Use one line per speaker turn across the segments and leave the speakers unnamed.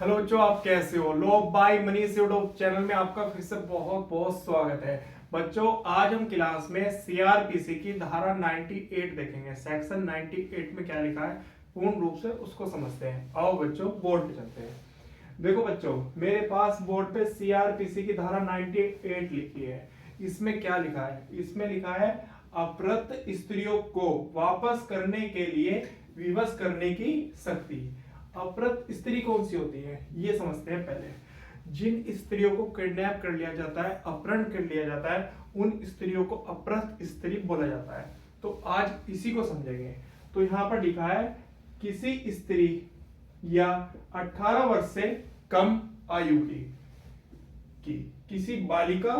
Hello बच्चों, आप कैसे हो? लो बाय मनीष यूट्यूब चैनल में आपका फिर से बहुत बहुत स्वागत है। बच्चों, आज हम क्लास में सीआरपीसी की धारा 98 देखेंगे। सेक्शन 98 में क्या लिखा है पूर्ण रूप से उसको समझते हैं। आओ बच्चों, बोर्ड पे चलते हैं। देखो बच्चों, मेरे पास बोर्ड पे सीआरपीसी की धारा 98 लिखी है। इसमें क्या लिखा है? इसमें लिखा है अपरत स्त्रियों को वापस करने के लिए विवश करने की शक्ति। अपरत स्त्री कौन सी होती है ये समझते हैं पहले। जिन स्त्रियों को किडनैप कर लिया जाता है, अपहरण कर लिया जाता है, उन स्त्रियों को अपरत स्त्री बोला जाता है। तो आज इसी को समझेंगे। तो यहाँ पर लिखा है किसी स्त्री या 18 वर्ष से कम आयु की किसी बालिका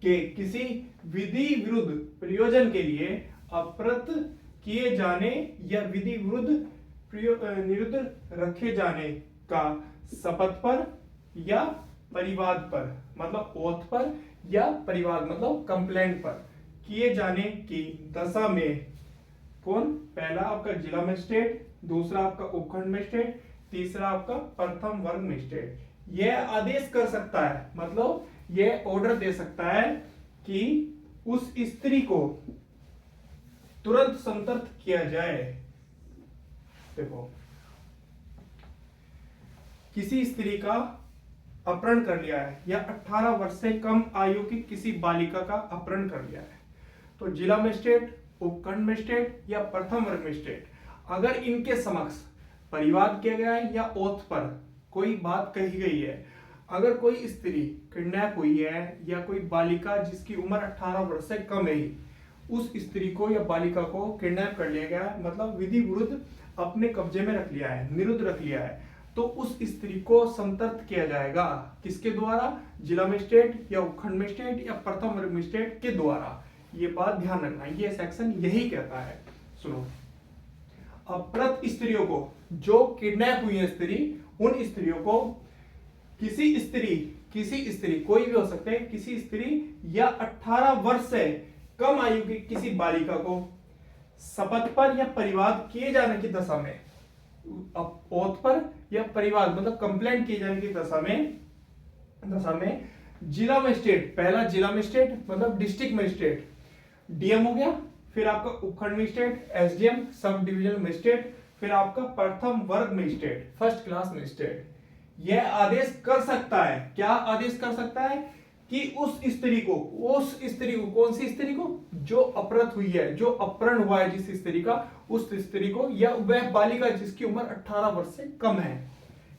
के किसी विधि विरुद्ध प्रयोजन के लिए अपरत किए जाने या विधि विरुद्ध निरुद्ध रखे जाने का शपथ पर या परिवाद पर, मतलब ओथ पर या परिवाद मतलब कंप्लेंट पर किए जाने की दशा में कौन? पहला आपका जिला मजिस्ट्रेट, दूसरा आपका उपखंड मजिस्ट्रेट, तीसरा आपका प्रथम वर्ग मजिस्ट्रेट यह आदेश कर सकता है, मतलब यह ऑर्डर दे सकता है कि उस स्त्री को तुरंत संतर्क किया जाए। देखो, किसी स्त्री का अपहरण कर लिया है या 18 वर्ष से कम आयु की किसी बालिका का अपहरण कर लिया है, तो जिला मजिस्ट्रेट, उपखंड मजिस्ट्रेट या प्रथम वर्ग मजिस्ट्रेट अगर इनके समक्ष परिवाद किया गया है या ओथ पर कोई बात कही गई है, अगर कोई स्त्री किडनैप हुई है या कोई बालिका जिसकी उम्र 18 वर्ष से कम है, उस स्त्री को या बालिका को किडनैप कर लिया गया है, मतलब विधि विरुद्ध अपने कब्जे में रख लिया है, निरुद्ध रख लिया है, तो उस स्त्री को संतर्क किया जाएगा। किसके द्वारा? जिला मजिस्ट्रेट या उपखंड मजिस्ट्रेट या प्रथम वर्ग मजिस्ट्रेट के द्वारा। ये बात ध्यान रखना, ये सेक्शन यही कहता है। सुनो, अपरत स्त्रियों को, जो किडनैप हुई है स्त्री, उन स्त्रियों को किसी स्त्री कोई भी हो सकते हैं, किसी स्त्री या 18 वर्ष से कम आयु की किसी बालिका को शपथ पर या परिवाद किए जाने की दशा में, ओथ पर या परिवाद मतलब कंप्लेंट किए जाने की दशा में जिला मजिस्ट्रेट, पहला जिला मजिस्ट्रेट मतलब डिस्ट्रिक्ट मजिस्ट्रेट डीएम हो गया, फिर आपका उपखंड magistrate SDM sub divisional magistrate, फिर आपका प्रथम वर्ग मजिस्ट्रेट फर्स्ट क्लास मजिस्ट्रेट यह आदेश कर सकता है। क्या आदेश कर सकता है? कि उस स्त्री को कौन सी स्त्री को? जो अपहृत हुई है, जो अपहरण हुआ है जिस स्त्री का, उस स्त्री को या वह बालिका जिसकी उम्र 18 वर्ष से कम है,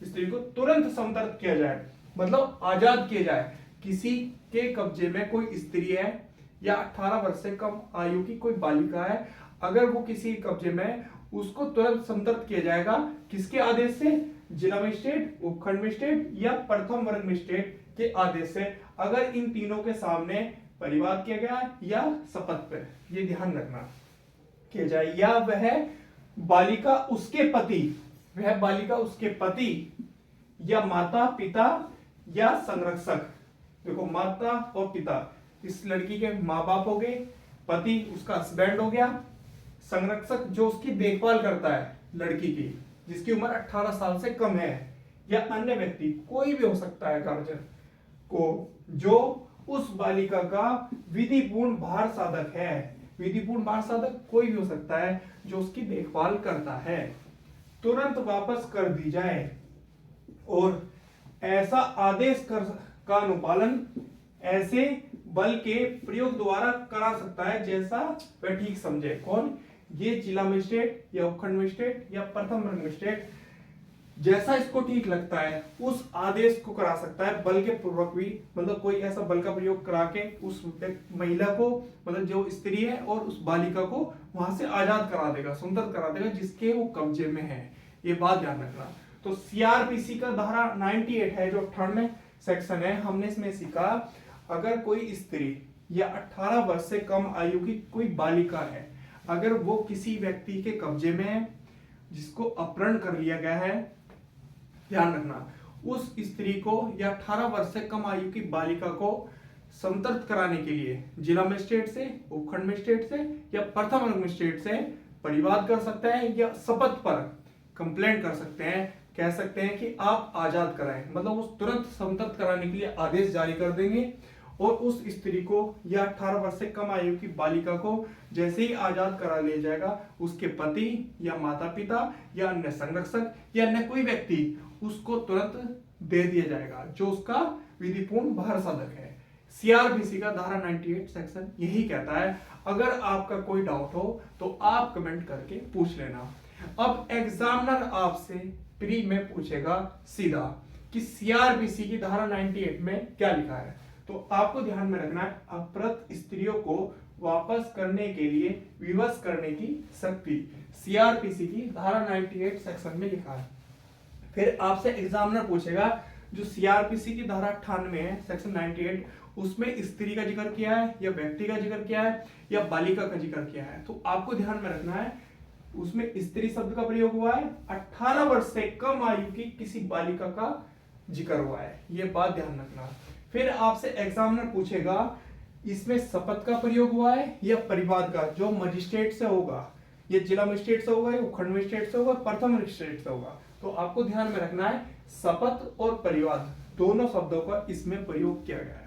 स्त्री को तुरंत संतर्क किया जाए, मतलब आजाद किया जाए। किसी के कब्जे में कोई स्त्री है या 18 वर्ष से कम आयु की कोई बालिका है, अगर वो किसी कब्जे में, उसको तुरंत संतर्क किया जाएगा। किसके आदेश से? जिला मजिस्ट्रेट, उपखंड मजिस्ट्रेट या प्रथम वर्ग मजिस्ट्रेट के आदेश से, अगर इन तीनों के सामने परिवाद किया गया या शपथ पर, ये ध्यान रखना, किया जाए, या वह बालिका उसके पति या माता पिता या संरक्षक। देखो, माता और पिता इस लड़की के माँ बाप हो गए, पति उसका हस्बैंड हो गया, संरक्षक जो उसकी देखभाल करता है लड़की की जिसकी उम्र 18 साल से कम है, या अन्य व्यक्ति कोई भी हो सकता है गार्जियन को, जो उस बालिका का विधिपूर्ण भार साधक है। विधिपूर्ण भार साधक कोई भी हो सकता है जो उसकी देखभाल करता है, तुरंत वापस कर दी जाए। और ऐसा आदेश का अनुपालन ऐसे बल के प्रयोग द्वारा करा सकता है जैसा वह ठीक समझे। कौन? ये जिला मजिस्ट्रेट या उपखंड मजिस्ट्रेट या प्रथम वर्ग मजिस्ट्रेट जैसा इसको ठीक लगता है उस आदेश को करा सकता है, बल के पूर्वक भी, मतलब कोई ऐसा बल का प्रयोग करा के उस महिला को, मतलब जो स्त्री है और उस बालिका को वहां से आजाद करा देगा, संतर्क करा देगा जिसके वो कब्जे में है। ये बात ध्यान रखना। तो सीआरपीसी का धारा 98 है जो 98 सेक्शन है, हमने इसमें सीखा अगर कोई स्त्री या 18 वर्ष से कम आयु की कोई बालिका है, अगर वो किसी व्यक्ति के कब्जे में है जिसको अपहरण कर लिया गया है, ध्यान रखना, उस स्त्री को या 18 वर्ष से कम आयु की बालिका को संतर्क कराने के लिए जिला मजिस्ट्रेट से, उपखंड मजिस्ट्रेट से या प्रथम मजिस्ट्रेट से परिवाद कर सकते हैं या शपथ पर कंप्लेंट कर सकते हैं कह सकते हैं कि आप आजाद कराएं, मतलब उस तुरंत संतप्त कराने के लिए आदेश जारी कर देंगे और उस स्त्री को या 18 वर्ष से कम आयु की बालिका को जैसे ही आजाद करा लिया जाएगा, उसके पति या माता पिता या अन्य संरक्षक या अन्य कोई व्यक्ति उसको तुरंत दे दिया जाएगा जो उसका विधिपूर्ण बाहर साधक है। सीआरपीसी का धारा 98 सेक्शन यही कहता है। अगर आपका कोई डाउट हो तो आप कमेंट करके पूछ लेना। अब एग्जामिनर आपसे प्री में पूछेगा सीधा कि सीआरपीसी की धारा 98 में क्या लिखा है, तो आपको ध्यान में रखना है अपहृत स्त्रियों को वापस करने के लिए विवश करने की शक्ति सीआरपीसी की धारा 98 सेक्शन में लिखा है। फिर आपसे एग्जामिनर पूछेगा जो सीआरपीसी की धारा 98 है सेक्शन 98, उसमें स्त्री का जिक्र किया है या व्यक्ति का जिक्र किया है या बालिका का जिक्र किया है, तो आपको ध्यान में रखना है उसमें स्त्री शब्द का प्रयोग हुआ है, 18 वर्ष से कम आयु की किसी बालिका का जिक्र हुआ है, ये बात ध्यान रखना। फिर आपसे एग्जामिनर पूछेगा इसमें शपथ का प्रयोग हुआ है या परिवाद का, जो मजिस्ट्रेट से होगा, ये जिला मजिस्ट्रेट से होगा या उपखंड मजिस्ट्रेट से होगा, प्रथम मजिस्ट्रेट से होगा, तो आपको ध्यान में रखना है शपथ और परिवाद दोनों शब्दों का इसमें प्रयोग किया गया है।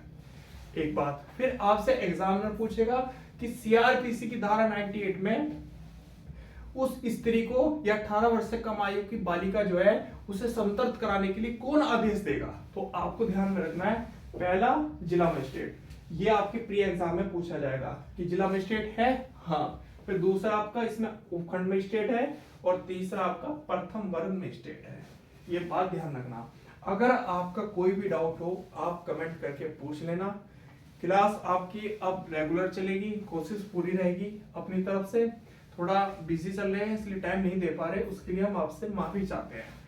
एक बात, फिर आपसे एग्जामिनर पूछेगा कि सीआरपीसी की धारा 98 में उस स्त्री को या 18 वर्ष से कम आयु की बालिका जो है उसे संतप्त कराने के लिए कौन आदेश देगा, तो आपको ध्यान में रखना है पहला जिला मजिस्ट्रेट, ये आपके प्री एग्जाम में पूछा जाएगा कि जिला मजिस्ट्रेट है, हाँ। फिर दूसरा आपका इसमें उपखंड मजिस्ट्रेट है और तीसरा आपका प्रथम वर्ग मजिस्ट्रेट है, ये बात ध्यान रखना। अगर आपका कोई भी डाउट हो आप कमेंट करके पूछ लेना। क्लास आपकी अब रेगुलर चलेगी, कोशिश पूरी रहेगी अपनी तरफ से। थोड़ा बिजी चल रहे हैं इसलिए टाइम नहीं दे पा रहे, उसके लिए हम आपसे माफी चाहते हैं।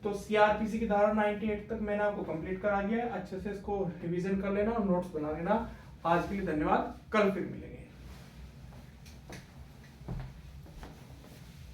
तो सीआरपीसी की धारा 98 तक मैंने आपको कंप्लीट करा दिया है, अच्छे से इसको रिवीजन कर लेना और नोट्स बना लेना। आज के लिए धन्यवाद, कल फिर मिलेंगे।